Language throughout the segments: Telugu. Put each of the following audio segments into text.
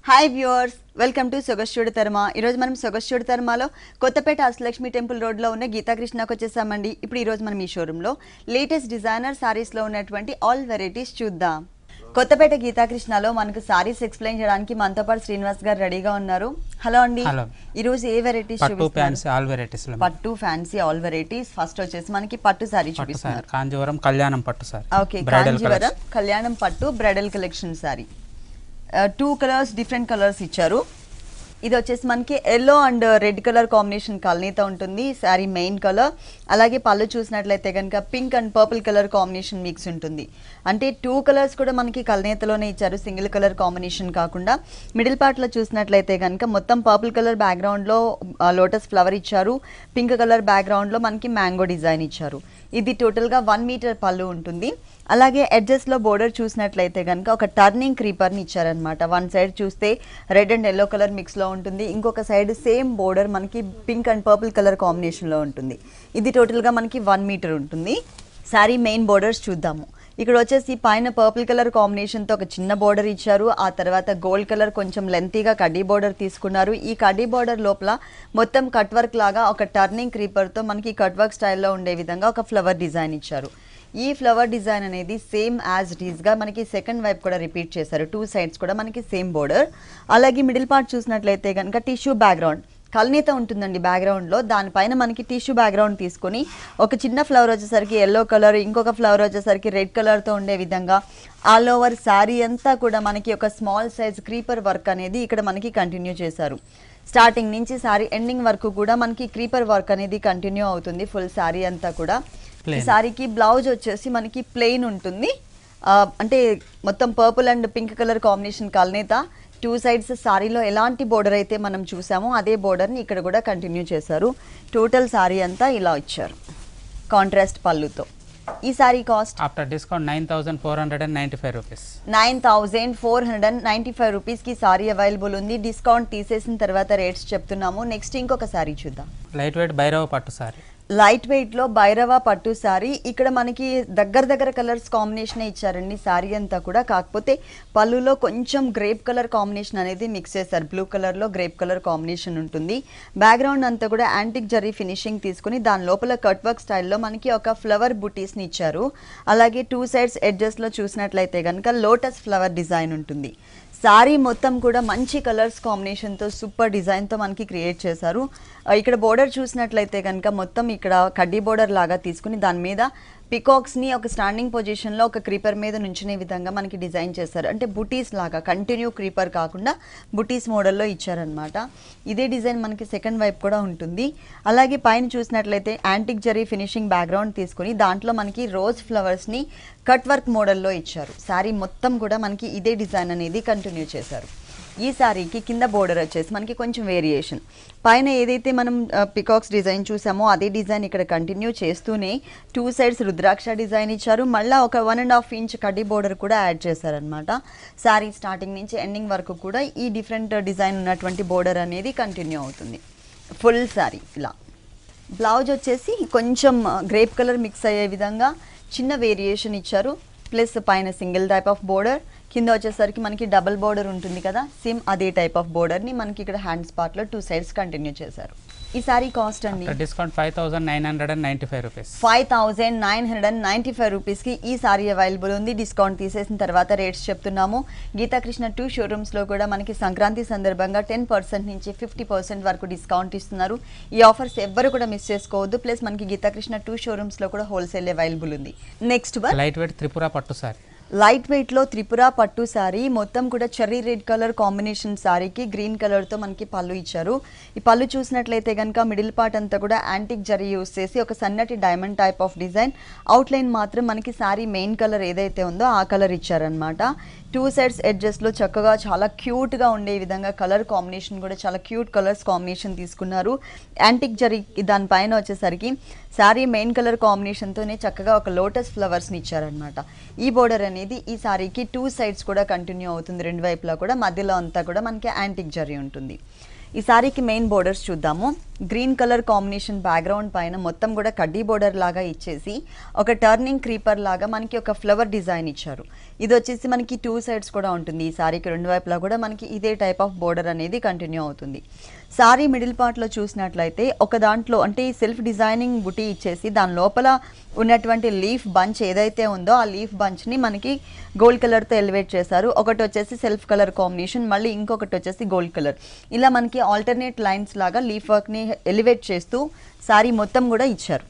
Hi viewers, welcome to Sogaschudu Tarma. ఈరోజు మనం సొగస్చూడు తర్మలో కొత్తపేట అష్టలక్ష్మి టెంపుల్ రోడ్లో ఉన్న గీతాకృష్ణకు వచ్చేసామండి. ఇప్పుడు ఈరోజు మనం ఈ షోరూంలో లేటెస్ట్ డిజైనర్ సారీస్లో ఉన్నటువంటి ఆల్ వెరైటీస్ చూద్దాం. కొత్తపేట గీతాకృష్ణలో మనకు సారీస్ ఎక్స్ప్లెయిన్ చేయడానికి మనతో పాటు శ్రీనివాస్ గారు రెడీగా ఉన్నారు. హలో అండి. ఈరోజు ఏ వెరైటీస్ చూపిస్తారు? పట్టు ఫ్యాన్సీ ఆల్ వెరైటీస్. ఫస్ట్ వచ్చేసి మనకి పట్టు సారీ చూపిస్తున్నారు. కాంజీవరం కళ్యాణం పట్టు సారీ. ఓకే, కాంజీవరం కళ్యాణం పట్టు bridal collection sari. 2 colours different colours ఇచ్చారు. ఇది వచ్చేసి మనకి yellow and red colour combination కల్నీతో ఉంటుంది శారీ మెయిన్ కలర్. అలాగే పళ్ళు చూసినట్లయితే కనుక pink and purple colour combination mix ఉంటుంది. అంటే 2 కలర్స్ కూడా మనకి కల్నేతలోనే ఇచ్చారు, సింగిల్ కలర్ కాంబినేషన్ కాకుండా. మిడిల్ పార్ట్లో చూసినట్లయితే కనుక మొత్తం పర్పుల్ కలర్ బ్యాక్గ్రౌండ్లో లోటస్ ఫ్లవర్ ఇచ్చారు. పింక్ కలర్ బ్యాక్గ్రౌండ్లో మనకి మ్యాంగో డిజైన్ ఇచ్చారు. ఇది టోటల్గా 1 మీటర్ పళ్ళు ఉంటుంది. అలాగే ఎడ్జెస్లో బోర్డర్ చూసినట్లయితే కనుక ఒక టర్నింగ్ క్రీపర్ని ఇచ్చారనమాట. వన్ సైడ్ చూస్తే రెడ్ అండ్ ఎల్లో కలర్ మిక్స్లో ఉంటుంది, ఇంకొక సైడ్ సేమ్ బోర్డర్ మనకి పింక్ అండ్ పర్పుల్ కలర్ కాంబినేషన్లో ఉంటుంది. ఇది టోటల్గా మనకి 1 మీటర్ ఉంటుంది. శారీ మెయిన్ బోర్డర్స్ చూద్దాము. ఇక్కడ వచ్చేసి పైన పర్పుల్ కలర్ కాంబినేషన్తో ఒక చిన్న బోర్డర్ ఇచ్చారు. ఆ తర్వాత గోల్డ్ కలర్ కొంచెం లెంతీగా కడ్డీ బోర్డర్ తీసుకున్నారు. ఈ కడ్డీ బోర్డర్ లోపల మొత్తం కట్ వర్క్ లాగా ఒక టర్నింగ్ క్రీపర్తో మనకి కట్ వర్క్ స్టైల్లో ఉండే విధంగా ఒక ఫ్లవర్ డిజైన్ ఇచ్చారు. ఈ ఫ్లవర్ డిజైన్ అనేది సేమ్ యాజ్ ఇట్ ఈస్గా మనకి సెకండ్ వైపు కూడా రిపీట్ చేశారు. 2 సైడ్స్ కూడా మనకి సేమ్ బోర్డర్. అలాగే మిడిల్ పార్ట్ చూసినట్లయితే కనుక టిష్యూ బ్యాక్గ్రౌండ్ కల్నీత ఉంటుందండి బ్యాక్గ్రౌండ్లో. దానిపైన మనకి టిష్యూ బ్యాక్గ్రౌండ్ తీసుకొని ఒక చిన్న ఫ్లవర్ వచ్చేసరికి ఎల్లో కలర్, ఇంకొక ఫ్లవర్ వచ్చేసరికి రెడ్ కలర్తో ఉండే విధంగా ఆల్ ఓవర్ శారీ అంతా కూడా మనకి ఒక స్మాల్ సైజ్ క్రీపర్ వర్క్ అనేది ఇక్కడ మనకి కంటిన్యూ చేశారు. స్టార్టింగ్ నుంచి శారీ ఎండింగ్ వరకు కూడా మనకి క్రీపర్ వర్క్ అనేది కంటిన్యూ అవుతుంది ఫుల్ శారీ అంతా కూడా. ఈ శారీకి బ్లౌజ్ వచ్చేసి మనకి ప్లెయిన్ ఉంటుంది. అంటే మొత్తం purple and pink colour combination కల్నేత. 2 సైడ్స్ శారీలో ఎలాంటి బోర్డర్ అయితే మనం చూసామో అదే బోర్డర్ని ఇక్కడ కూడా కంటిన్యూ చేశారు. టోటల్ శారీ అంతా ఇలా ఇచ్చారు కాంట్రాస్ట్ పళ్ళుతో. ఈ sari cost after discount 9495 rupees. 9495 రూపీస్కి శారీ అవైలబుల్ ఉంది. డిస్కౌంట్ తీసేసిన తర్వాత రేట్స్ చెప్తున్నాము. నెక్స్ట్ ఇంకొక శారీ చూద్దాం. లైట్ వెయిట్ భైరవ పట్టు శారీ. లైట్ వెయిట్లో భైరవ పట్టు శారీ. ఇక్కడ మనకి దగ్గర కలర్స్ కాంబినేషన్ ఇచ్చారండి శారీ అంతా కూడా. కాకపోతే పళ్ళులో కొంచెం గ్రేప్ కలర్ కాంబినేషన్ అనేది మిక్స్ చేశారు. బ్లూ కలర్లో గ్రేప్ కలర్ కాంబినేషన్ ఉంటుంది. బ్యాక్గ్రౌండ్ అంతా కూడా యాంటిక్ జరీ ఫినిషింగ్ తీసుకుని దాని లోపల కట్ వర్క్ స్టైల్లో మనకి ఒక ఫ్లవర్ బుటీస్ని ఇచ్చారు. అలాగే 2 సైడ్స్ ఎడ్జెస్లో చూసినట్లయితే కనుక లోటస్ ఫ్లవర్ డిజైన్ ఉంటుంది. శారీ మొత్తం కూడా మంచి కలర్స్ కాంబినేషన్తో సూపర్ డిజైన్తో మనకి క్రియేట్ చేశారు. ఇక్కడ బోర్డర్ చూసినట్లయితే కనుక మొత్తం ఇక్కడ కడ్డీ బోర్డర్ లాగా తీసుకుని దాని మీద పికాక్స్ని ఒక స్టాండింగ్ పొజిషన్లో ఒక క్రీపర్ మీద నుంచునే విధంగా మనకి డిజైన్ చేశారు. అంటే బుటీస్ లాగా కంటిన్యూ క్రీపర్ కాకుండా బుటీస్ మోడల్లో ఇచ్చారనమాట. ఇదే డిజైన్ మనకి సెకండ్ వైపు కూడా ఉంటుంది. అలాగే పైన చూసినట్లయితే యాంటిక్ జరీ ఫినిషింగ్ బ్యాక్గ్రౌండ్ తీసుకుని దాంట్లో మనకి రోజ్ ఫ్లవర్స్ని కట్ వర్క్ మోడల్లో ఇచ్చారు. శారీ మొత్తం కూడా మనకి ఇదే డిజైన్ అనేది కంటిన్యూ చేశారు. ఈ శారీకి కింద బోర్డర్ వచ్చేసి మనకి కొంచెం వేరియేషన్. పైన ఏదైతే మనం పికాక్స్ డిజైన్ చూసామో అదే డిజైన్ ఇక్కడ కంటిన్యూ చేస్తూనే 2 సైడ్స్ రుద్రాక్ష డిజైన్ ఇచ్చారు. మళ్ళీ ఒక 1.5 ఇంచ్ కడ్డీ బోర్డర్ కూడా యాడ్ చేశారనమాట. శారీ స్టార్టింగ్ నుంచి ఎండింగ్ వరకు కూడా ఈ డిఫరెంట్ డిజైన్ ఉన్నటువంటి బోర్డర్ అనేది కంటిన్యూ అవుతుంది ఫుల్ శారీ ఇలా. బ్లౌజ్ వచ్చేసి కొంచెం గ్రేప్ కలర్ మిక్స్ అయ్యే విధంగా చిన్న వేరియేషన్ ఇచ్చారు. ప్లస్ పైన సింగిల్ టైప్ ఆఫ్ బోర్డర్, కింద వచ్చేసరికి మనకి డబుల్ బోర్డర్ ఉంటుంది కదా, సేమ్ అదే టైప్ ఆఫ్ బోర్డర్ని మనకి ఇక్కడ హ్యాండ్స్ పార్ట్లో 2 సైడ్స్ కంటిన్యూ చేశారు. ఈ సారీ కాస్ట్ అండి డిస్కౌంట్ 5995 రూపీస్. 5995 రూపీస్కి ఈ సారీ అవైలబుల్ ఉంది. డిస్కౌంట్ తీసేసిన తర్వాత రేట్స్ చెప్తున్నాము. గీతాకృష్ణ 2 షోరూమ్స్లో కూడా మనకి సంక్రాంతి సందర్భంగా 10% నుంచి 50% వరకు డిస్కౌంట్ ఇస్తున్నారు. ఈ ఆఫర్స్ ఎవ్వరు కూడా మిస్ చేసుకోవద్దు. ప్లస్ మనకి గీతాకృష్ణ 2 షోరూమ్స్లో కూడా హోల్సేల్ అవైలబుల్ ఉంది. నెక్స్ట్ లైట్ వెయిట్ త్రిపుర పట్టు సారీ. లైట్ వెయిట్లో త్రిపుర పట్టు శారీ మొత్తం కూడా చెర్రీ రెడ్ కలర్ కాంబినేషన్ శారీకి గ్రీన్ కలర్తో మనకి పళ్ళు ఇచ్చారు. ఈ పళ్ళు చూసినట్లయితే కనుక మిడిల్ పార్ట్ అంతా కూడా యాంటిక్ జరీ యూస్ చేసి ఒక సన్నటి diamond type of design. Outline మాత్రం మనకి శారీ మెయిన్ కలర్ ఏదైతే ఉందో ఆ కలర్ ఇచ్చారనమాట. 2 సైడ్స్ ఎడ్జెస్లో చక్కగా చాలా క్యూట్గా ఉండే విధంగా కలర్ కాంబినేషన్ కూడా చాలా క్యూట్ కలర్స్ కాంబినేషన్ తీసుకున్నారు. యాంటిక్ జరీ దానిపైన వచ్చేసరికి శారీ మెయిన్ కలర్ కాంబినేషన్తోనే చక్కగా ఒక లోటస్ ఫ్లవర్స్ని ఇచ్చారనమాట. ఈ బోర్డర్ అనేది ఈ శారీకి 2 సైడ్స్ కూడా కంటిన్యూ అవుతుంది. 2 వైపులా కూడా మధ్యలో అంతా కూడా మనకి యాంటిక్ జరీ ఉంటుంది. ఈ సారీకి మెయిన్ బోర్డర్స్ చూద్దాము. గ్రీన్ కలర్ కాంబినేషన్ బ్యాక్గ్రౌండ్ పైన మొత్తం కూడా కడ్డీ బోర్డర్ లాగా ఇచ్చేసి ఒక టర్నింగ్ క్రీపర్ లాగా మనకి ఒక ఫ్లవర్ డిజైన్ ఇచ్చారు. ఇది వచ్చేసి మనకి 2 సైడ్స్ కూడా ఉంటుంది. ఈ సారీకి రెండు వైపులా కూడా మనకి ఇదే టైప్ ఆఫ్ బోర్డర్ అనేది కంటిన్యూ అవుతుంది. సారీ మిడిల్ పార్ట్లో చూసినట్లయితే ఒక దాంట్లో అంటే సెల్ఫ్ డిజైనింగ్ బుటీ ఇచ్చేసి దాని లోపల ఉన్నటువంటి లీఫ్ బంచ్ ఏదైతే ఉందో ఆ లీఫ్ బంచ్ని మనకి గోల్డ్ కలర్తో ఎలివేట్ చేశారు. ఒకటి వచ్చేసి సెల్ఫ్ కలర్ కాంబినేషన్, మళ్ళీ ఇంకొకటి వచ్చేసి గోల్డ్ కలర్. ఇలా మనకి ఆల్టర్నేట్ లైన్స్ లాగా లీఫ్ వర్క్ని ఎలివేట్ చేస్తూ సారీ మొత్తం కూడా ఇచ్చారు.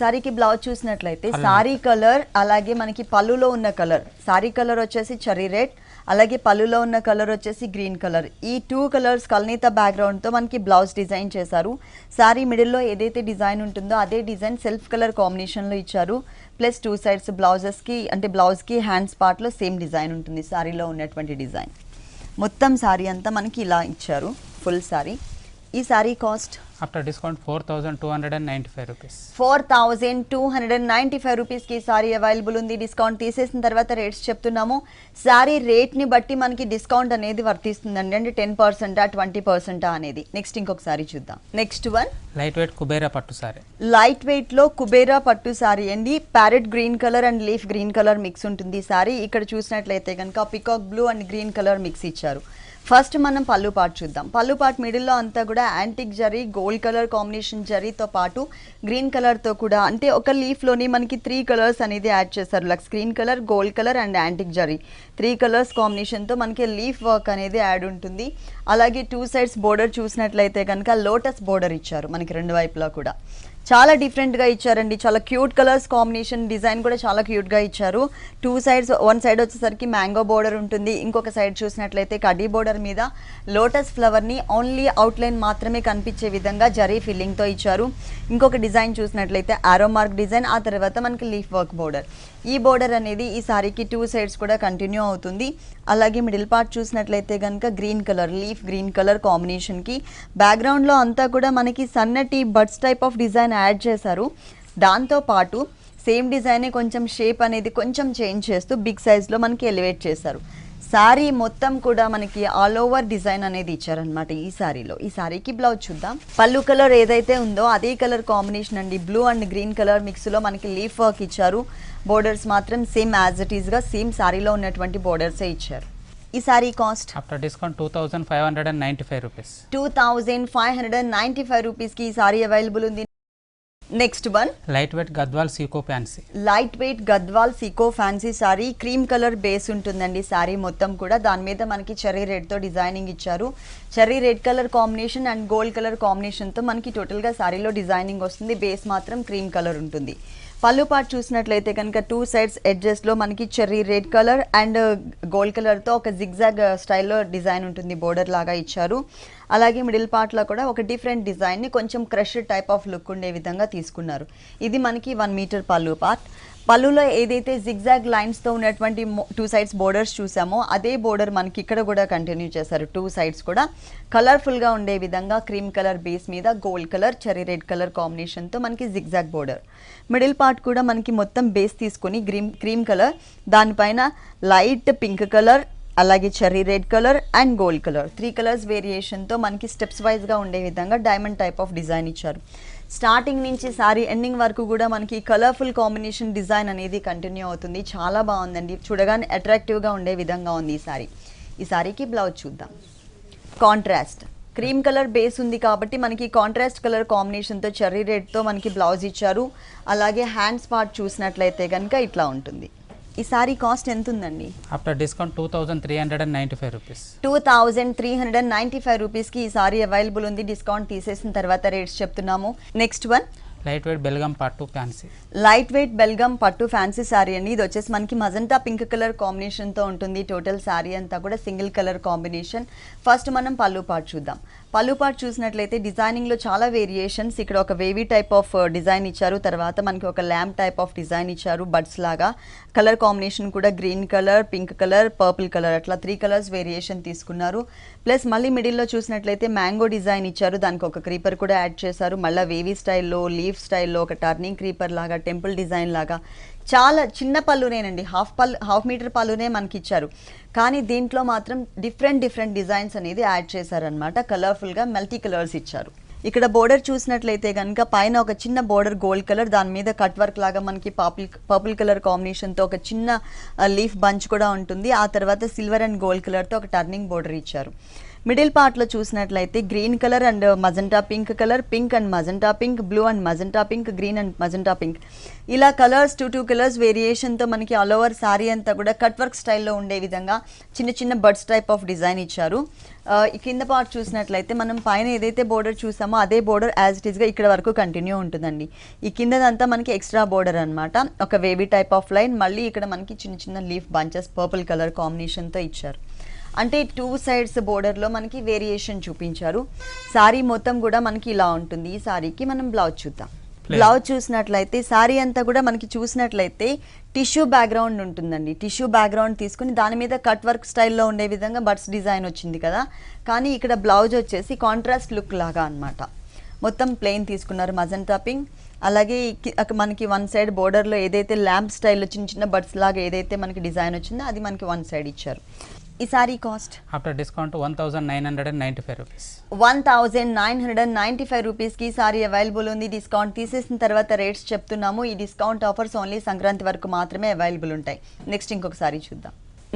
సారీకి బ్లౌజ్ చూసినట్లయితే సారీ కలర్ అలాగే మనకి పళ్ళులో ఉన్న కలర్, సారీ కలర్ వచ్చేసి చెర్రీ రెడ్, అలాగే పళ్ళులో ఉన్న కలర్ వచ్చేసి గ్రీన్ కలర్. ఈ 2 కలర్స్ కల్నీత బ్యాక్గ్రౌండ్తో మనకి బ్లౌజ్ డిజైన్ చేశారు. సారీ మిడిల్లో ఏదైతే డిజైన్ ఉంటుందో అదే డిజైన్ సెల్ఫ్ కలర్ కాంబినేషన్లో ఇచ్చారు. ప్లస్ 2 సైడ్స్ బ్లౌజెస్కి అంటే బ్లౌజ్కి హ్యాండ్స్ పార్ట్లో సేమ్ డిజైన్ ఉంటుంది సారీలో ఉన్నటువంటి డిజైన్. మొత్తం సారీ అంతా మనకి ఇలా ఇచ్చారు ఫుల్ సారీ. ఈ sari cost after discount 4295 rupees. 4295 రూపీస్కి సారీ అవైలబుల్ ఉంది. డిస్కౌంట్ తీసేసిన తర్వాత రేట్స్ చెప్తున్నాము. సారీ రేట్ని బట్టి మనకి డిస్కౌంట్ అనేది వర్తిస్తుందండి. అంటే 10%, 20% అనేది. నెక్స్ట్ ఇంకొక సారీ చూద్దాం. Next one light wait Kubera పట్టు సారీ. లైట్ వెయిట్లో కుబేరా పట్టు సారీ అండి. Parrot green colour and leaf green colour mix ఉంటుంది సారీ. ఇక్కడ చూసినట్లయితే కనుక peacock blue and green colour mix ఇచ్చారు. ఫస్ట్ మనం పళ్ళు పార్ట్ చూద్దాం. పళ్ళు పార్ట్ మిడిల్లో అంతా కూడా antique zari, gold colour combination జరీతో పాటు గ్రీన్ కలర్తో కూడా అంటే ఒక లీఫ్లోని మనకి 3 కలర్స్ అనేది యాడ్ చేశారు. Lux green colour, gold colour and antique zari 3 colours కాంబినేషన్తో మనకి లీఫ్ వర్క్ అనేది యాడ్ ఉంటుంది. అలాగే 2 సైడ్స్ బోర్డర్ చూసినట్లయితే కనుక లోటస్ బోర్డర్ ఇచ్చారు మనకి రెండు వైపులా కూడా. చాలా డిఫరెంట్గా ఇచ్చారండి. చాలా క్యూట్ కలర్స్ కాంబినేషన్, డిజైన్ కూడా చాలా క్యూట్గా ఇచ్చారు. 2 సైడ్స్, వన్ సైడ్ వచ్చేసరికి మ్యాంగో బోర్డర్ ఉంటుంది, ఇంకొక సైడ్ చూసినట్లయితే కడ్డీ బోర్డర్ మీద లోటస్ ఫ్లవర్ని ఓన్లీ అవుట్లైన్ మాత్రమే కనిపించే విధంగా జరీ ఫిల్లింగ్తో ఇచ్చారు. ఇంకొక డిజైన్ చూసినట్లయితే ఆరో మార్క్ డిజైన్, ఆ తర్వాత మనకి లీఫ్ వర్క్ బోర్డర్. ఈ బోర్డర్ అనేది ఈ సారీకి 2 సైడ్స్ కూడా కంటిన్యూ అవుతుంది. అలాగే మిడిల్ పార్ట్ చూసినట్లయితే కనుక green colour, leaf green colour కాంబినేషన్కి బ్యాక్గ్రౌండ్లో అంతా కూడా మనకి సన్నటి buds type of design add చేశారు. దాంతోపాటు సేమ్ డిజైనే కొంచెం షేప్ అనేది కొంచెం చేంజ్ చేస్తూ బిగ్ సైజ్లో మనకి ఎలివేట్ చేశారు. సారీ మొత్తం కూడా మనకి ఆల్ ఓవర్ డిజైన్ అనేది ఇచ్చారనమాట ఈ సారీలో. ఈ సారీకి బ్లౌజ్ చూద్దాం. పళ్ళు కలర్ ఏదైతే ఉందో అదే కలర్ కాంబినేషన్ అండి. బ్లూ అండ్ గ్రీన్ కలర్ మిక్స్లో మనకి లీఫ్ వర్క్ ఇచ్చారు. బోర్డర్స్ మాత్రం సేమ్ యాజ్ ఇట్ ఈస్గా సేమ్ సారీలో ఉన్నటువంటి బోర్డర్సే ఇచ్చారు. ఈ sari cost after discount 2595 rupees. 2595 రూపీస్కి ఈ సారీ అవైలబుల్ ఉంది. Next one light wait Gadwal Seeko fancy. Light wait Gadwal Seeko fancy sorry. Cream colour base ఉంటుందండి సారీ మొత్తం కూడా. దాని మీద మనకి చెర్రీ రెడ్తో డిజైనింగ్ ఇచ్చారు. Cherry red colour combination and gold colour కాంబినేషన్తో మనకి టోటల్గా సారీలో డిజైనింగ్ వస్తుంది. బేస్ మాత్రం క్రీమ్ కలర్ ఉంటుంది. పళ్ళు పార్ట్ చూసినట్లయితే కనుక 2 సైడ్స్ ఎడ్జెస్లో మనకి cherry red colour and gold కలర్తో ఒక జిగ్జాగ్ స్టైల్లో డిజైన్ ఉంటుంది, బోర్డర్ లాగా ఇచ్చారు. అలాగే మిడిల్ పార్ట్లో కూడా ఒక డిఫరెంట్ డిజైన్ని కొంచెం క్రష్ టైప్ ఆఫ్ లుక్ ఉండే విధంగా తీసుకున్నారు. ఇది మనకి 1 మీటర్ పళ్ళు పార్ట్. పళ్ళులో ఏదైతే జిగ్జాగ్ లైన్స్తో ఉన్నటువంటి 2 సైడ్స్ బోర్డర్స్ చూసామో అదే బోర్డర్ మనకి ఇక్కడ కూడా కంటిన్యూ చేశారు. 2 సైడ్స్ కూడా కలర్ఫుల్గా ఉండే విధంగా క్రీమ్ కలర్ బేస్ మీద gold colour, cherry red colour కాంబినేషన్తో మనకి జిగ్జాగ్ బోర్డర్. మిడిల్ పార్ట్ కూడా మనకి మొత్తం బేస్ తీసుకొని క్రీమ్ కలర్, దానిపైన లైట్ పింక్ కలర్, అలాగే cherry red colour and gold colour 3 colours వేరియేషన్తో మనకి స్టెప్స్ వైజ్గా ఉండే విధంగా డైమండ్ టైప్ ఆఫ్ డిజైన్ ఇచ్చారు. స్టార్టింగ్ నుంచి సారీ ఎండింగ్ వరకు కూడా మనకి కలర్ఫుల్ కాంబినేషన్ డిజైన్ అనేది కంటిన్యూ అవుతుంది. చాలా బాగుందండి, చూడగానే అట్రాక్టివ్గా ఉండే విధంగా ఉంది ఈ సారీ. ఈ సారీకి బ్లౌజ్ చూద్దాం. కాంట్రాస్ట్ క్రీమ్ కలర్ బేస్ ఉంది కాబట్టి మనకి కాంట్రాస్ట్ కలర్ కాంబినేషన్తో చెర్రీ రెడ్తో మనకి బ్లౌజ్ ఇచ్చారు. అలాగే హ్యాండ్స్ పార్ట్ చూసినట్లయితే కనుక ఇట్లా ఉంటుంది. ఈ సారీ కాస్ట్ ఎంత ఉందండి? After discount 2395 rupees. 2395 రూపీస్కి ఈ సారీ అవైలబుల్ ఉంది. డిస్కౌంట్ తీసేసిన తర్వాత రేట్స్ చెప్తున్నాము. Next one light wait Belgaum పట్టు ఫ్యాన్సీ. లైట్ వెయిట్ బెల్గమ్ పట్టు ఫ్యాన్సీ సారీ అండి. ఇది వచ్చేసి మనకి మజంతా పింక్ కలర్ కాంబినేషన్తో ఉంటుంది. టోటల్ సారీ అంతా కూడా సింగిల్ కలర్ కాంబినేషన్. ఫస్ట్ మనం పళ్ళు పార్ట్ చూద్దాం. పళ్ళు పార్ట్ చూసినట్లయితే డిజైనింగ్లో చాలా వేరియేషన్స్. ఇక్కడ ఒక వేవీ టైప్ ఆఫ్ డిజైన్ ఇచ్చారు, తర్వాత మనకి ఒక ల్యాంప్ టైప్ ఆఫ్ డిజైన్ ఇచ్చారు బడ్స్ లాగా. కలర్ కాంబినేషన్ కూడా green colour, pink colour, purple colour అట్లా 3 కలర్స్ వేరియేషన్ తీసుకున్నారు. ప్లస్ మళ్ళీ మిడిల్లో చూసినట్లయితే మ్యాంగో డిజైన్ ఇచ్చారు, దానికి ఒక క్రీపర్ కూడా యాడ్ చేశారు. మళ్ళీ వేవీ స్టైల్లో, లీఫ్ స్టైల్లో ఒక టర్నింగ్ క్రీపర్ లాగా, టెంపుల్ డిజైన్ లాగా. చాలా చిన్న పళ్ళునేనండి, హాఫ్ మీటర్ పళ్ళునే మనకి ఇచ్చారు. కానీ దీంట్లో మాత్రం డిఫరెంట్ డిజైన్స్ అనేది యాడ్ చేశారనమాట. కలర్ఫుల్గా మల్టీ కలర్స్ ఇచ్చారు. ఇక్కడ బోర్డర్ చూసినట్లయితే కనుక పైన ఒక చిన్న బోర్డర్ గోల్డ్ కలర్, దాని మీద కట్ వర్క్ లాగా మనకి పర్పుల్ కలర్ కాంబినేషన్తో ఒక చిన్న లీఫ్ బంచ్ కూడా ఉంటుంది. ఆ తర్వాత సిల్వర్ అండ్ గోల్డ్ కలర్తో ఒక టర్నింగ్ బోర్డర్ ఇచ్చారు. మిడిల్ పార్ట్లో చూసినట్లయితే green colour and magenta pink colour, pink and magenta pink, blue and magenta pink, green and magenta pink, ఇలా కలర్స్ టూ కలర్స్ వేరియేషన్తో మనకి ఆల్ ఓవర్ శారీ అంతా కూడా కట్ వర్క్ స్టైల్లో ఉండే విధంగా చిన్న చిన్న బర్డ్స్ టైప్ ఆఫ్ డిజైన్ ఇచ్చారు. ఈ కింద పార్ట్ చూసినట్లయితే మనం పైన ఏదైతే బోర్డర్ చూసామో అదే బోర్డర్ యాజ్ ఇట్ ఈస్గా ఇక్కడ వరకు కంటిన్యూ ఉంటుందండి. ఈ కిందదంతా మనకి ఎక్స్ట్రా బోర్డర్ అనమాట, ఒక వేవీ టైప్ ఆఫ్ లైన్, మళ్ళీ ఇక్కడ మనకి చిన్న చిన్న లీఫ్ బంచెస్ పర్పుల్ కలర్ కాంబినేషన్తో ఇచ్చారు. అంటే 2 సైడ్స్ బోర్డర్లో మనకి వేరియేషన్ చూపించారు. శారీ మొత్తం కూడా మనకి ఇలా ఉంటుంది. ఈ శారీకి మనం బ్లౌజ్ చూద్దాం. బ్లౌజ్ చూసినట్లయితే శారీ అంతా కూడా మనకి చూసినట్లయితే టిష్యూ బ్యాక్గ్రౌండ్ ఉంటుందండి. టిష్యూ బ్యాక్గ్రౌండ్ తీసుకుని దాని మీద కట్ వర్క్ స్టైల్లో ఉండే విధంగా బర్డ్స్ డిజైన్ వచ్చింది కదా, కానీ ఇక్కడ బ్లౌజ్ వచ్చేసి కాంట్రాస్ట్ లుక్ లాగా అన్నమాట. మొత్తం ప్లెయిన్ తీసుకున్నారు మజంటా పింక్. అలాగే మనకి వన్ సైడ్ బోర్డర్లో ఏదైతే ల్యాంప్ స్టైల్లో చిన్న చిన్న బర్డ్స్ లాగా ఏదైతే మనకి డిజైన్ వచ్చిందో అది మనకి వన్ సైడ్ ఇచ్చారు. ఈ sari cost after discount 1995 rupees. 1995 రూపీస్కి సారీ అవైలబుల్ ఉంది. డిస్కౌంట్ తీసేసిన తర్వాత రేట్స్ చెప్తున్నాము. ఈ డిస్కౌంట్ ఆఫర్స్ ఓన్లీ సంక్రాంతి వరకు మాత్రమే అవైలబుల్ ఉంటాయి. నెక్స్ట్ ఇంకొక సారీ చూద్దాం.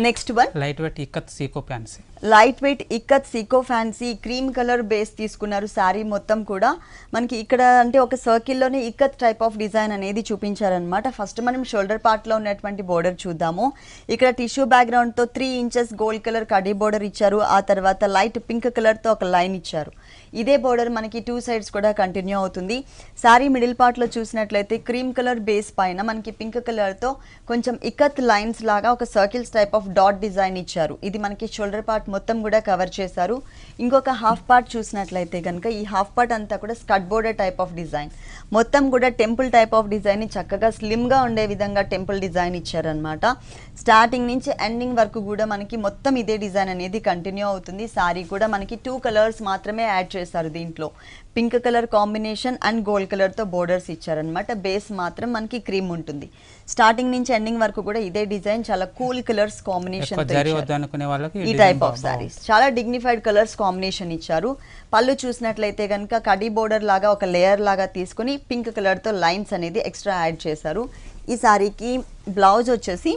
Next one light wait ikat Seeko fancy. Light wait ikat Seeko fancy cream colour base తీసుకున్నారు. శారీ మొత్తం కూడా మనకి ఇక్కడ అంటే ఒక సర్కిల్లోనే ఇక్కత్ టైప్ ఆఫ్ డిజైన్ అనేది చూపించారనమాట. ఫస్ట్ మనం షోల్డర్ పార్ట్లో ఉన్నటువంటి బోర్డర్ చూద్దాము. ఇక్కడ టిష్యూ బ్యాక్గ్రౌండ్తో 3 ఇంచెస్ గోల్డ్ కలర్ కడీ బోర్డర్ ఇచ్చారు. ఆ తర్వాత లైట్ పింక్ కలర్తో ఒక లైన్ ఇచ్చారు. ఇదే బోర్డర్ మనకి 2 సైడ్స్ కూడా కంటిన్యూ అవుతుంది. శారీ మిడిల్ పార్ట్లో చూసినట్లయితే క్రీమ్ కలర్ బేస్ పైన మనకి పింక్ కలర్తో కొంచెం ఇక్కత్ లైన్స్ లాగా ఒక circles type of dot design ఇచ్చారు. ఇది మనకి షోల్డర్ పార్ట్ మొత్తం కూడా కవర్ చేశారు. ఇంకొక హాఫ్ పార్ట్ చూసినట్లయితే కనుక ఈ హాఫ్ పార్ట్ అంతా కూడా స్కట్ బోర్డర్ టైప్ ఆఫ్ డిజైన్, మొత్తం కూడా టెంపుల్ టైప్ ఆఫ్ డిజైన్ చక్కగా స్లిమ్గా ఉండే విధంగా టెంపుల్ డిజైన్ ఇచ్చారనమాట. స్టార్టింగ్ నుంచి ఎండింగ్ వరకు కూడా మనకి మొత్తం ఇదే డిజైన్ అనేది కంటిన్యూ అవుతుంది. శారీ కూడా మనకి 2 కలర్స్ మాత్రమే యాడ్ చేశారు. దీంట్లో pink colour combination and gold కలర్తో బోర్డర్స్ ఇచ్చారనమాట. బేస్ మాత్రం మనకి క్రీమ్ ఉంటుంది. స్టార్టింగ్ నుంచి ఎండింగ్ వరకు కూడా ఇదే డిజైన్ చాలా కూల్ కలర్స్ కాంబినేషన్ ఈ టైప్ ఆఫ్ సారీస్ చాలా డిగ్నిఫైడ్ కలర్స్ కాంబినేషన్ ఇచ్చారు. పళ్ళు చూసినట్లయితే కనుక కడీ బోర్డర్ లాగా ఒక లేయర్ లాగా తీసుకుని పింక్ కలర్తో లైన్స్ అనేది ఎక్స్ట్రా యాడ్ చేశారు. ఈ సారీకి బ్లౌజ్ వచ్చేసి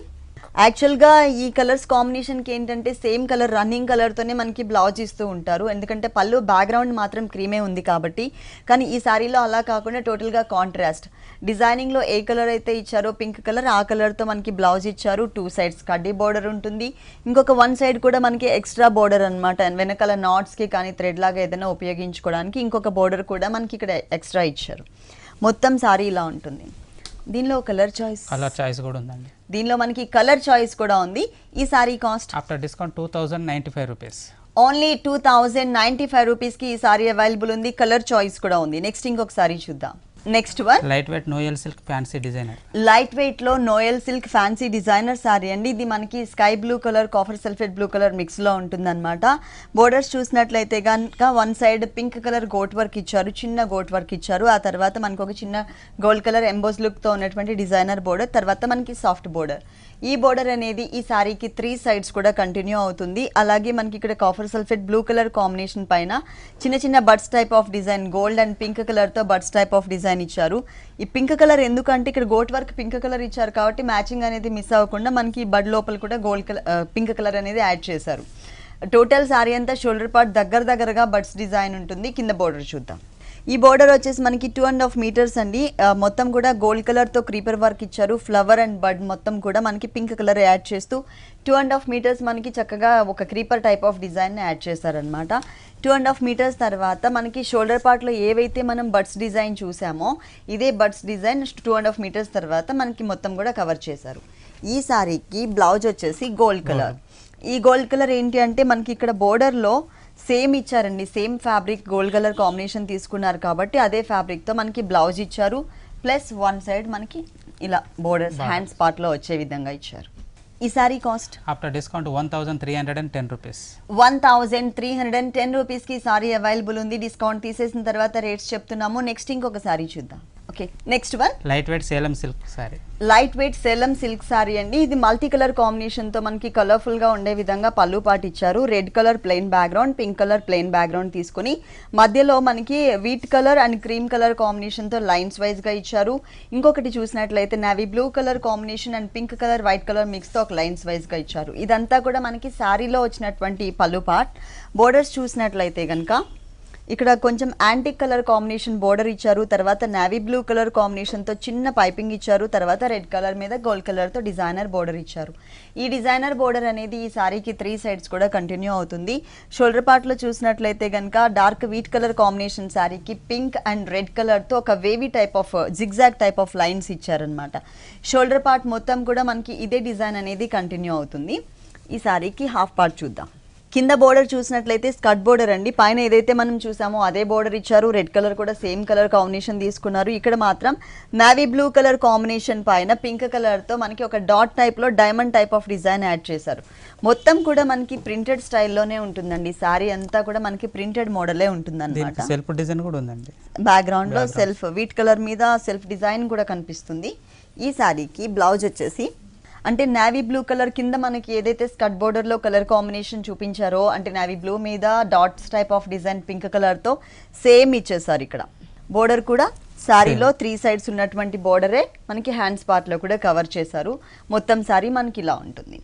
యాక్చువల్గా ఈ కలర్స్ కాంబినేషన్కి ఏంటంటే సేమ్ కలర్ రన్నింగ్ కలర్తోనే మనకి బ్లౌజ్ ఇస్తూ ఉంటారు. ఎందుకంటే పళ్ళు బ్యాక్గ్రౌండ్ మాత్రం క్రీమే ఉంది కాబట్టి. కానీ ఈ సారీలో అలా కాకుండా టోటల్గా కాంట్రాస్ట్ డిజైనింగ్లో ఏ కలర్ అయితే ఇచ్చారో పింక్ కలర్ ఆ కలర్తో మనకి బ్లౌజ్ ఇచ్చారు. 2 సైడ్స్ కడ్డీ బోర్డర్ ఉంటుంది. ఇంకొక 1 సైడ్ కూడా మనకి ఎక్స్ట్రా బోర్డర్ అనమాట. వెనకాల నాట్స్కి కానీ థ్రెడ్ లాగా ఏదైనా ఉపయోగించుకోవడానికి ఇంకొక బోర్డర్ కూడా మనకి ఇక్కడ ఎక్స్ట్రా ఇచ్చారు. మొత్తం సారీ ఇలా ఉంటుంది. దీనిలో కలర్ చాయిస్ కూడా ఉందండి. దీనిలో మనకి కలర్ చాయిస్ కూడా ఉంది. ఈ sari cost after discount 2095 rupees. Only 2095 రూపీస్కి ఈ సారీ అవైలబుల్ ఉంది. కలర్ చాయిస్ కూడా ఉంది. నెక్స్ట్ ఇంకొక సారీ చూద్దాం. Next one light weight Noyal silk fancy designer. Light weight లో Noyal silk fancy designer sari అండి. ఇది మనకి sky blue colour copper sulphate blue colour mix లో ఉంటుందన్నమాట. బోర్డర్స్ చూసినట్లయితే కనుక 1 సైడ్ పింక్ కలర్ గోట్ వర్క్ ఇచ్చారు, చిన్న గోట్ వర్క్ ఇచ్చారు. ఆ తర్వాత మనకు ఒక చిన్న గోల్డ్ కలర్ ఎంబోస్ లుక్ తో ఉన్నటువంటి డిజైనర్ బోర్డర్, తర్వాత మనకి సాఫ్ట్ బోర్డర్. ఈ బోర్డర్ అనేది ఈ సారీకి 3 సైడ్స్ కూడా కంటిన్యూ అవుతుంది. అలాగే మనకి ఇక్కడ copper sulphate blue colour combination పైన చిన్న చిన్న birds type of design gold and pink colour తో బర్డ్స్ టైప్ ఆఫ్ డిజైన్ ఇచ్చారు. ఈ పింక్ కలర్ ఎందుకంటే ఇక్కడ గోట్ వర్క్ పింక్ కలర్ ఇచ్చారు కాబట్టి మ్యాచింగ్ అనేది మిస్ అవ్వకుండా మనకి బడ్ లోపల కూడా గోల్డ్ కలర్ పింక్ కలర్ అనేది యాడ్ చేశారు. టోటల్ సారీ అంతా షోల్డర్ పార్ట్ దగ్గరగా బర్డ్స్ డిజైన్ ఉంటుంది. కింద బోర్డర్ చూద్దాం. ఈ బోర్డర్ వచ్చేసి మనకి 2.5 మీటర్స్ అండి. మొత్తం కూడా గోల్డ్ కలర్తో క్రీపర్ వర్క్ ఇచ్చారు. ఫ్లవర్ అండ్ బడ్ మొత్తం కూడా మనకి పింక్ కలర్ యాడ్ చేస్తూ 2.5 మీటర్స్ మనకి చక్కగా ఒక creeper type of design add చేశారనమాట. 2.5 మీటర్స్ తర్వాత మనకి షోల్డర్ పార్ట్లో ఏవైతే మనం బడ్స్ డిజైన్ చూసామో ఇదే బడ్స్ డిజైన్ 2.5 మీటర్స్ తర్వాత మనకి మొత్తం కూడా కవర్ చేశారు. ఈ సారీకి బ్లౌజ్ వచ్చేసి గోల్డ్ కలర్. ఈ గోల్డ్ కలర్ ఏంటి అంటే మనకి ఇక్కడ బోర్డర్లో సేమ్ ఇచ్చారండి. Same fabric gold colour combination తీసుకున్నారు కాబట్టి అదే ఫ్యాబ్రిక్తో మనకి బ్లౌజ్ ఇచ్చారు. ప్లస్ 1 సైడ్ మనకి ఇలా బోర్డర్స్ హ్యాండ్స్ పార్ట్లో వచ్చే విధంగా ఇచ్చారు. ఈ sari cost after discount 1310 rupees. 1310 రూపీస్కి సారీ అవైలబుల్ ఉంది. డిస్కౌంట్ తీసేసిన తర్వాత రేట్స్ చెప్తున్నాము. నెక్స్ట్ ఇంకొక సారీ చూద్దాం. Okay, next one light wait Salem silk sorry. Light weight Salem silk sorry అండి. ఇది మల్టీ కలర్ కాంబినేషన్ తో మనకి కలర్ఫుల్ గా ఉండే విధంగా పళ్ళు పాటు ఇచ్చారు. Red colour plain background, pink colour plain background తీసుకుని మధ్యలో మనకి wheat colour and cream colour combination తో లైన్స్ వైజ్ గా ఇచ్చారు. ఇంకొకటి చూసినట్లయితే navy blue colour combination and pink colour white colour mix తో ఒక లైన్స్ వైజ్ గా ఇచ్చారు. ఇదంతా కూడా మనకి శారీలో వచ్చినటువంటి పళ్ళు పార్ట్. బోర్డర్స్ చూసినట్లయితే కనుక ఇక్కడ కొంచెం యాంటిక్ కలర్ కాంబినేషన్ బోర్డర్ ఇచ్చారు. తర్వాత నావీ బ్లూ కలర్ కాంబినేషన్తో చిన్న పైపింగ్ ఇచ్చారు. తర్వాత రెడ్ కలర్ మీద గోల్డ్ కలర్తో డిజైనర్ బోర్డర్ ఇచ్చారు. ఈ డిజైనర్ బోర్డర్ అనేది ఈ సారీకి 3 సైడ్స్ కూడా కంటిన్యూ అవుతుంది. షోల్డర్ పార్ట్లో చూసినట్లయితే కనుక డార్క్ వీట్ కలర్ కాంబినేషన్ సారీకి పింక్ అండ్ రెడ్ కలర్తో ఒక wavy type of zigzag type of lines ఇచ్చారనమాట. షోల్డర్ పార్ట్ మొత్తం కూడా మనకి ఇదే డిజైన్ అనేది కంటిన్యూ అవుతుంది. ఈ సారీకి హాఫ్ పార్ట్ చూద్దాం. కింద బోర్డర్ చూసినట్లయితే స్కర్ట్ బోర్డర్ అండి. పైన ఏదైతే మనం చూసామో అదే బోర్డర్ ఇచ్చారు. రెడ్ కలర్ కూడా సేమ్ కలర్ కాంబినేషన్ తీసుకున్నారు. ఇక్కడ మాత్రం నావీ బ్లూ కలర్ కాంబినేషన్ పైన పింక్ కలర్తో మనకి ఒక డాట్ టైప్లో diamond type of design add చేశారు. మొత్తం కూడా మనకి ప్రింటెడ్ స్టైల్లోనే ఉంటుందండి. సారీ అంతా కూడా మనకి ప్రింటెడ్ మోడలే ఉంటుంది అనమాట. సెల్ఫ్ డిజైన్ కూడా ఉందండి. బ్యాక్గ్రౌండ్లో సెల్ఫ్ వీట్ కలర్ మీద సెల్ఫ్ డిజైన్ కూడా కనిపిస్తుంది. ఈ సారీకి బ్లౌజ్ వచ్చేసి అంటే నావీ బ్లూ కలర్ కింద మనకి ఏదైతే స్కర్ట్ బోర్డర్లో కలర్ కాంబినేషన్ చూపించారో అంటే నావీ బ్లూ మీద dots type of design pink కలర్తో సేమ్ ఇచ్చేసారు. ఇక్కడ బోర్డర్ కూడా శారీలో 3 సైడ్స్ ఉన్నటువంటి బోర్డరే మనకి హ్యాండ్స్ పార్ట్లో కూడా కవర్ చేశారు. మొత్తం శారీ మనకి ఇలా ఉంటుంది.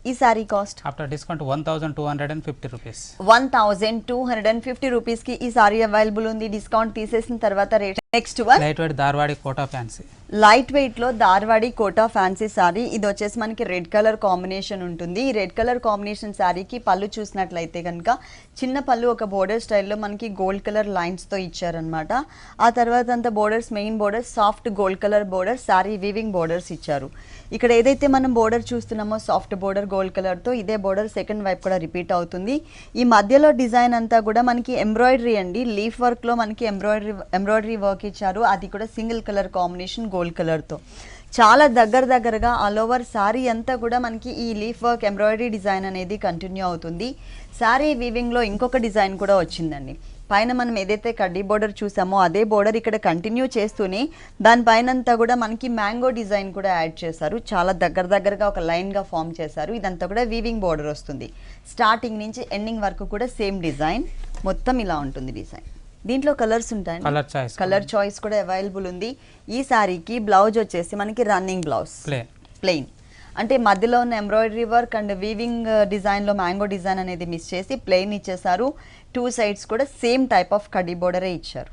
ఈ sari cost after discount 1250 rupees. 1250 రూపీస్కి ఈ సారీ అవైలబుల్ ఉంది. డిస్కౌంట్ తీసేసిన తర్వాత rate. Next one light weight Dharwadi Kota fancy. Light weight లో ధార్వాడి కోటా ఫ్యాన్సీ సారీ. ఇది వచ్చేసి మనకి రెడ్ కలర్ కాంబినేషన్ ఉంటుంది. ఈ రెడ్ కలర్ కాంబినేషన్ సారీకి పళ్ళు చూసినట్లయితే కనుక చిన్న పళ్ళు ఒక బోర్డర్ స్టైల్లో మనకి గోల్డ్ కలర్ లైన్స్ తో ఇచ్చారనమాట. ఆ తర్వాత అంతా borders main borders soft gold colour border sari weaving borders ఇచ్చారు. ఇక్కడ ఏదైతే మనం బోర్డర్ చూస్తున్నామో సాఫ్ట్ బోర్డర్ గోల్డ్ కలర్ తో ఇదే బోర్డర్ సెకండ్ వైపు కూడా రిపీట్ అవుతుంది. ఈ మధ్యలో డిజైన్ అంతా కూడా మనకి ఎంబ్రాయిడరీ అండి. లీఫ్ వర్క్ లో మనకి ఎంబ్రాయిడరీ వర్క్ ఇచ్చారు. అది కూడా సింగిల్ కలర్ కాంబినేషన్ గోల్డ్ కలర్తో చాలా దగ్గరగా ఆల్ ఓవర్ సారీ అంతా కూడా మనకి ఈ లీఫ్ వర్క్ ఎంబ్రాయిడరీ డిజైన్ అనేది కంటిన్యూ అవుతుంది. సారీ వీవింగ్లో ఇంకొక డిజైన్ కూడా వచ్చిందండి. పైన మనం ఏదైతే కడ్డీ బోర్డర్ చూసామో అదే బోర్డర్ ఇక్కడ కంటిన్యూ చేస్తూనే దానిపైన అంతా కూడా మనకి మ్యాంగో డిజైన్ కూడా యాడ్ చేశారు. చాలా దగ్గరగా ఒక లైన్గా ఫామ్ చేశారు. ఇదంతా కూడా వీవింగ్ బోర్డర్ వస్తుంది. స్టార్టింగ్ నుంచి ఎండింగ్ వరకు కూడా సేమ్ డిజైన్ మొత్తం ఇలా ఉంటుంది డిజైన్. దీంట్లో కలర్స్ ఉంటాయి. కలర్ చాయిస్ కూడా అవైలబుల్ ఉంది. ఈ సారీకి బ్లౌజ్ వచ్చేసి మనకి రన్నింగ్ బ్లౌజ్ ప్లెయిన్ అంటే మధ్యలో ఉన్న ఎంబ్రాయిడరీ వర్క్ అండ్ వీవింగ్ డిజైన్లో మ్యాంగో డిజైన్ అనేది మిస్ చేసి ప్లెయిన్ ఇచ్చేసారు. 2 సైడ్స్ కూడా సేమ్ టైప్ ఆఫ్ కడ్డీ బోర్డరే ఇచ్చారు.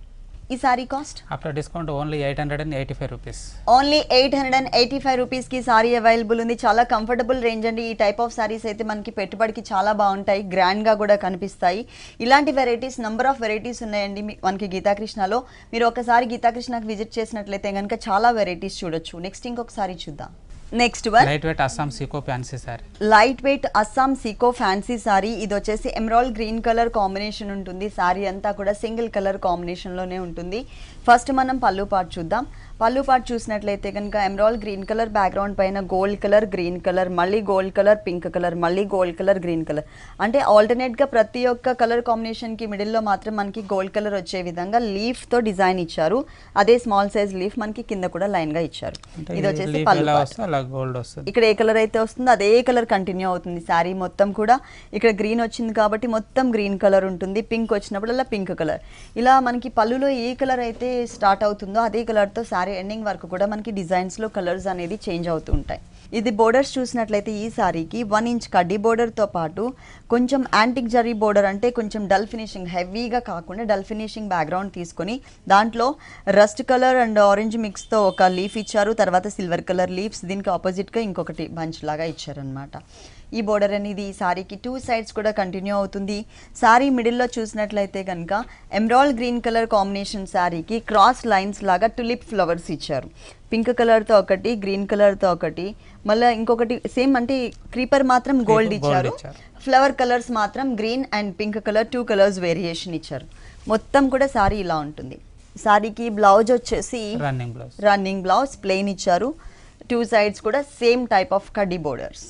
ఈ sari cost after discount only 885 rupees. Only 885 రూపీస్కి సారీ అవైలబుల్ ఉంది. చాలా కంఫర్టబుల్ రేంజ్ అండి. ఈ టైప్ ఆఫ్ సారీస్ అయితే మనకి పెట్టుబడికి చాలా బాగుంటాయి, గ్రాండ్గా కూడా కనిపిస్తాయి. ఇలాంటి వెరైటీస్ నంబర్ ఆఫ్ వెరైటీస్ ఉన్నాయండి మనకి గీతాకృష్ణలో. మీరు ఒకసారి గీతాకృష్ణకి విజిట్ చేసినట్లయితే కనుక చాలా వెరైటీస్ చూడొచ్చు. నెక్స్ట్ ఇంకొక సారీ చూద్దాం. Next one light wait Assam Seeko fancy sorry. Light weight Assam Seeko fancy sorry. ఇది వచ్చేసి ఎమరాల్డ్ గ్రీన్ కలర్ కాంబినేషన్ ఉంటుంది. సారీ అంతా కూడా సింగిల్ కలర్ కాంబినేషన్లోనే ఉంటుంది. ఫస్ట్ మనం పళ్ళు పార్ట్ చూద్దాం. పళ్ళు పార్ట్ చూసినట్లయితే కనుక ఎమరాల్డ్ గ్రీన్ కలర్ బ్యాక్గ్రౌండ్ పైన గోల్డ్ కలర్ గ్రీన్ కలర్ మళ్ళీ గోల్డ్ కలర్ పింక్ కలర్ మళ్ళీ గోల్డ్ కలర్ గ్రీన్ కలర్ అంటే ఆల్టర్నేట్గా ప్రతి ఒక్క కలర్ కాంబినేషన్కి మిడిల్లో మాత్రం మనకి గోల్డ్ కలర్ వచ్చే విధంగా లీఫ్తో డిజైన్ ఇచ్చారు. అదే స్మాల్ సైజ్ లీఫ్ మనకి కింద కూడా లైన్గా ఇచ్చారు. ఇది వచ్చేసి పళ్ళు గోల్డ్ వస్తుంది. ఇక్కడ ఏ కలర్ అయితే వస్తుందో అదే కలర్ కంటిన్యూ అవుతుంది. శారీ మొత్తం కూడా ఇక్కడ గ్రీన్ వచ్చింది కాబట్టి మొత్తం గ్రీన్ కలర్ ఉంటుంది. పింక్ వచ్చినప్పుడల్లా పింక్ కలర్. ఇలా మనకి పళ్ళులో ఏ కలర్ అయితే స్టార్ట్ అవుతుందో అదే కలర్తో శారీ ఎండింగ్ వరకు కూడా మనకి డిజైన్స్లో కలర్స్ అనేది చేంజ్ అవుతూ ఉంటాయి. ఇది బోర్డర్స్ చూసినట్లయితే ఈ సారీకి 1 ఇంచ్ కడ్డీ బోర్డర్తో పాటు కొంచెం యాంటిక్ జరీ బోర్డర్ అంటే కొంచెం డల్ ఫినిషింగ్ హెవీగా కాకుండా డల్ ఫినిషింగ్ బ్యాక్గ్రౌండ్ తీసుకొని దాంట్లో రస్ట్ కలర్ అండ్ ఆరెంజ్ మిక్స్తో ఒక లీఫ్ ఇచ్చారు. తర్వాత సిల్వర్ కలర్ లీవ్స్ దీనికి ఆపోజిట్గా ఇంకొకటి బంచ్ లాగా ఇచ్చారనమాట. ఈ బోర్డర్ అనేది ఈ సారీకి 2 సైడ్స్ కూడా కంటిన్యూ అవుతుంది. సారీ మిడిల్లో చూసినట్లయితే కనుక ఎమరాల్డ్ గ్రీన్ కలర్ కాంబినేషన్ సారీకి క్రాస్ లైన్స్ లాగా టులిప్ ఫ్లవర్స్ ఇచ్చారు. పింక్ కలర్తో ఒకటి గ్రీన్ కలర్తో ఒకటి మళ్ళీ ఇంకొకటి సేమ్ అంటే క్రీపర్ మాత్రం గోల్డ్ ఇచ్చారు. ఫ్లవర్ కలర్స్ మాత్రం green and pink colour 2 colours variation ఇచ్చారు. మొత్తం కూడా సారీ ఇలా ఉంటుంది. సారీకి బ్లౌజ్ వచ్చేసి రన్నింగ్ బ్లౌజ్ ప్లెయిన్ ఇచ్చారు. 2 సైడ్స్ కూడా సేమ్ టైప్ ఆఫ్ కడ్డీ బోర్డర్స్.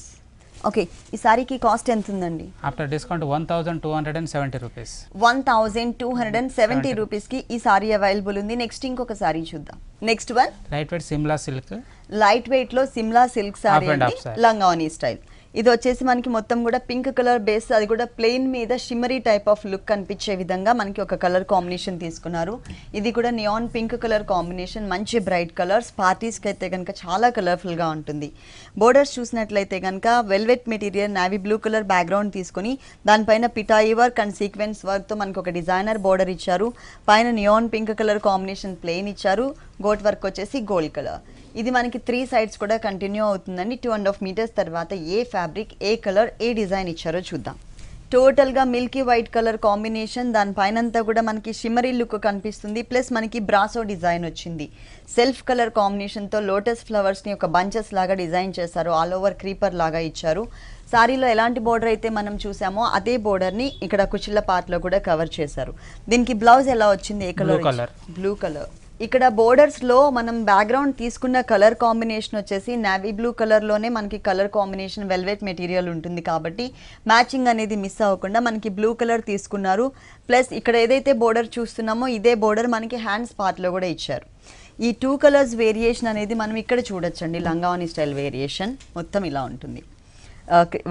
ఓకే, ఈ సారీకి కాస్ట్ ఎంత ఉందండి? After discount 1270 rupees. 1270 రూపీస్కి ఈ సారీ అవైలబుల్ ఉంది. నెక్స్ట్ ఇంకొక సారీ చూద్దాం. Next one light weight Shimla silk, light weight లో Shimla silk sari Half and అండి, half saree. లంగావని స్టైల్. ఇది వచ్చేసి మనకి మొత్తం కూడా పింక్ కలర్ బేస్, అది కూడా ప్లెయిన్ మీద షిమ్మరీ టైప్ ఆఫ్ లుక్ కనిపించే విధంగా మనకి ఒక కలర్ కాంబినేషన్ తీసుకున్నారు. ఇది కూడా నియాన్ పింక్ కలర్ కాంబినేషన్, మంచి బ్రైట్ కలర్స్, పార్టీస్కి అయితే కనుక చాలా కలర్ఫుల్గా ఉంటుంది. బోర్డర్స్ చూసినట్లయితే కనుక velvet material navy blue colour background తీసుకొని దానిపైన పిటాయి వర్క్ అండ్ సీక్వెన్స్ వర్క్తో మనకి ఒక డిజైనర్ బోర్డర్ ఇచ్చారు. పైన neon pink colour combination plain ఇచ్చారు, గోట్ వర్క్ వచ్చేసి గోల్డ్ కలర్. ఇది మనకి 3 సైడ్స్ కూడా కంటిన్యూ అవుతుందండి. 2.5 మీటర్స్ తర్వాత ఏ ఫ్యాబ్రిక్, ఏ కలర్, ఏ డిజైన్ ఇచ్చారో చూద్దాం. టోటల్గా మిల్కీ వైట్ కలర్ కాంబినేషన్, దానిపైనంతా కూడా మనకి షిమ్మరీ లుక్ కనిపిస్తుంది. ప్లస్ మనకి బ్రాసో డిజైన్ వచ్చింది. సెల్ఫ్ కలర్ కాంబినేషన్తో లోటస్ ఫ్లవర్స్ని ఒక బంచెస్ లాగా డిజైన్ చేశారు. ఆల్ ఓవర్ క్రీపర్ లాగా ఇచ్చారు. సారీలో ఎలాంటి బోర్డర్ అయితే మనం చూసామో అదే బోర్డర్ని ఇక్కడ కుచిళ్ళ పార్ట్లో కూడా కవర్ చేశారు. దీనికి బ్లౌజ్ ఎలా వచ్చింది? ఏ కలర్? Blue colour. ఇక్కడ బోర్డర్స్లో మనం బ్యాక్గ్రౌండ్ తీసుకున్న కలర్ కాంబినేషన్ వచ్చేసి నావీ బ్లూ కలర్లోనే మనకి కలర్ కాంబినేషన్ వెల్వెట్ మెటీరియల్ ఉంటుంది కాబట్టి మ్యాచింగ్ అనేది మిస్ అవ్వకుండా మనకి బ్లూ కలర్ తీసుకున్నారు. ప్లస్ ఇక్కడ ఏదైతే బోర్డర్ చూస్తున్నామో ఇదే బోర్డర్ మనకి హ్యాండ్స్ పార్ట్లో కూడా ఇచ్చారు. ఈ 2 కలర్స్ వేరియేషన్ అనేది మనం ఇక్కడ చూడొచ్చండి. లంగావని స్టైల్ వేరియేషన్ మొత్తం ఇలా ఉంటుంది.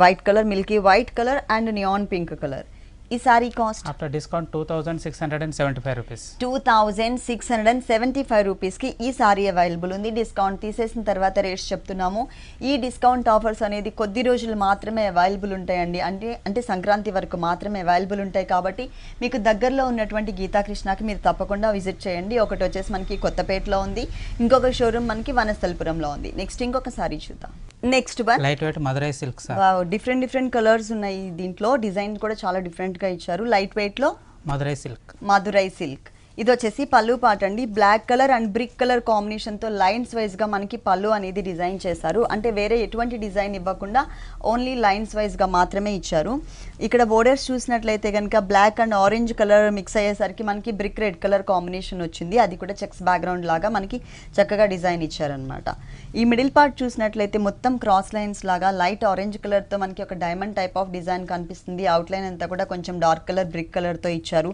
White colour, milky white colour and neon pink colour. ఈ sari cost after discount 2675 rupees. 2675 రూపీస్కి ఈ సారీ అవైలబుల్ ఉంది. డిస్కౌంట్ తీసేసిన తర్వాత రేట్స్ చెప్తున్నాము. ఈ డిస్కౌంట్ ఆఫర్స్ అనేది కొద్ది రోజులు మాత్రమే అవైలబుల్ ఉంటాయండి. అంటే సంక్రాంతి వరకు మాత్రమే అవైలబుల్ ఉంటాయి కాబట్టి మీకు దగ్గరలో ఉన్నటువంటి గీతాకృష్ణకి మీరు తప్పకుండా విజిట్ చేయండి. ఒకటి వచ్చేసి మనకి కొత్తపేటలో ఉంది, ఇంకొక షోరూమ్ మనకి వనస్థలిపురంలో ఉంది. నెక్స్ట్ ఇంకొక సారీ చూద్దాం. Next one light wait Madurai silk sir. Different colours ఉన్నాయి. దీంట్లో డిజైన్ కూడా చాలా డిఫరెంట్ గా ఇచ్చారు. లైట్ వెయిట్ లో మదురై సిల్క్. ఇది వచ్చేసి పళ్ళు పాట అండి. Black colour and brick colour కాంబినేషన్తో లైన్స్ వైజ్గా మనకి పళ్ళు అనేది డిజైన్ చేశారు. అంటే వేరే ఎటువంటి డిజైన్ ఇవ్వకుండా ఓన్లీ లైన్స్ వైజ్గా మాత్రమే ఇచ్చారు. ఇక్కడ బోర్డర్స్ చూసినట్లయితే కనుక black and orange colour mix అయ్యేసరికి మనకి బ్రిక్ రెడ్ కలర్ కాంబినేషన్ వచ్చింది. అది కూడా చెక్స్ బ్యాక్గ్రౌండ్ లాగా మనకి చక్కగా డిజైన్ ఇచ్చారనమాట. ఈ మిడిల్ పార్ట్ చూసినట్లయితే మొత్తం క్రాస్ లైన్స్ లాగా లైట్ ఆరెంజ్ కలర్తో మనకి ఒక డైమండ్ టైప్ ఆఫ్ డిజైన్ కనిపిస్తుంది. అవుట్లైన్ అంతా కూడా కొంచెం డార్క్ కలర్ బ్రిక్ కలర్తో ఇచ్చారు.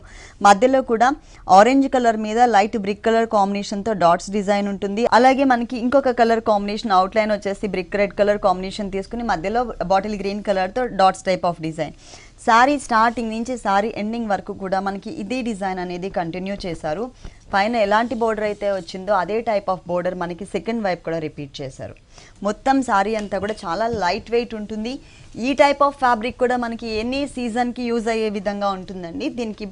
మధ్యలో కూడా ఆరెంజ్ కలర్ మీద లైట్ బ్రిక్ కలర్ కాంబినేషన్ తో డాట్స్ డిజైన్ ఉంటుంది. అలాగే మనకి ఇంకొక కలర్ కాంబినేషన్ అవుట్ లైన్ వచ్చేసి బ్రిక్ రెడ్ కలర్ కాంబినేషన్ తీసుకుని మధ్యలో బాటిల్ గ్రీన్ కలర్ తో dots type of design. Sorry starting నుంచి సారీ ఎండింగ్ వరకు కూడా మనకి ఇదే డిజైన్ అనేది కంటిన్యూ చేశారు. పైన ఎలాంటి బోర్డర్ అయితే వచ్చిందో అదే టైప్ ఆఫ్ బోర్డర్ మనకి సెకండ్ వైపు కూడా రిపీట్ చేశారు. మొత్తం సారీ అంతా కూడా చాలా లైట్ వెయిట్ ఉంటుంది. ఈ టైప్ ఆఫ్ ఫ్యాబ్రిక్ కూడా మనకి ఎనీ సీజన్కి యూజ్ అయ్యే విధంగా ఉంటుందండి. దీనికి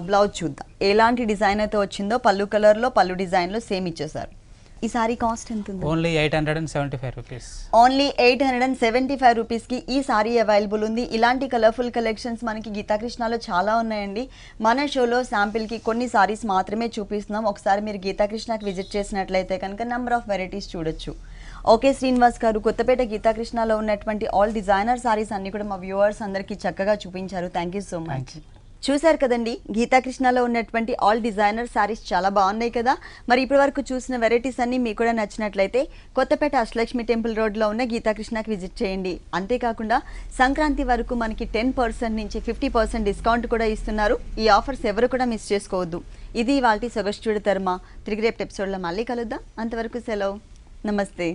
బ్లౌజ్ చూద్దాం. ఎలాంటి డిజైన్ అయితే వచ్చిందో పళ్ళు కలర్లో పళ్ళు డిజైన్లో సేమ్ ఇచ్చేసారు. ఈ సారీ కాస్ట్ ఎంత ఉంది? Only 875 rupees. ఓన్లీ 875 రూపీస్కి ఈ సారీ అవైలబుల్ ఉంది. ఇలాంటి కలర్ఫుల్ కలెక్షన్స్ మనకి గీతాకృష్ణలో చాలా ఉన్నాయండి. మన షోలో శాంపిల్కి కొన్ని సారీస్ మాత్రమే చూపిస్తున్నాం. ఒకసారి మీరు గీతాకృష్ణకి విజిట్ చేసినట్లయితే కనుక నెంబర్ ఆఫ్ వెరైటీస్ చూడొచ్చు. ఓకే శ్రీనివాస్ గారు, కొత్తపేట గీతాకృష్ణలో ఉన్నటువంటి ఆల్ డిజైనర్ సారీస్ అన్ని కూడా మా వ్యూవర్స్ అందరికీ చక్కగా చూపించారు. Thank you so much. చూశారు కదండి, గీతాకృష్ణలో ఉన్నటువంటి ఆల్ డిజైనర్ సారీస్ చాలా బాగున్నాయి కదా. మరి ఇప్పటి వరకు చూసిన వెరైటీస్ అన్ని మీకు కూడా నచ్చినట్లయితే కొత్తపేట అష్టలక్ష్మి టెంపుల్ రోడ్లో ఉన్న గీతాకృష్ణకి విజిట్ చేయండి. అంతేకాకుండా సంక్రాంతి వరకు మనకి 10% నుంచి 50% డిస్కౌంట్ కూడా ఇస్తున్నారు. ఈ ఆఫర్స్ ఎవరు కూడా మిస్ చేసుకోవద్దు. ఇది ఇవాల్టి సొగస్టుడి తర్మ. తిరిగి రేపు ఎపిసోడ్లో మళ్ళీ కలుద్దాం. అంతవరకు సెలవు. నమస్తే.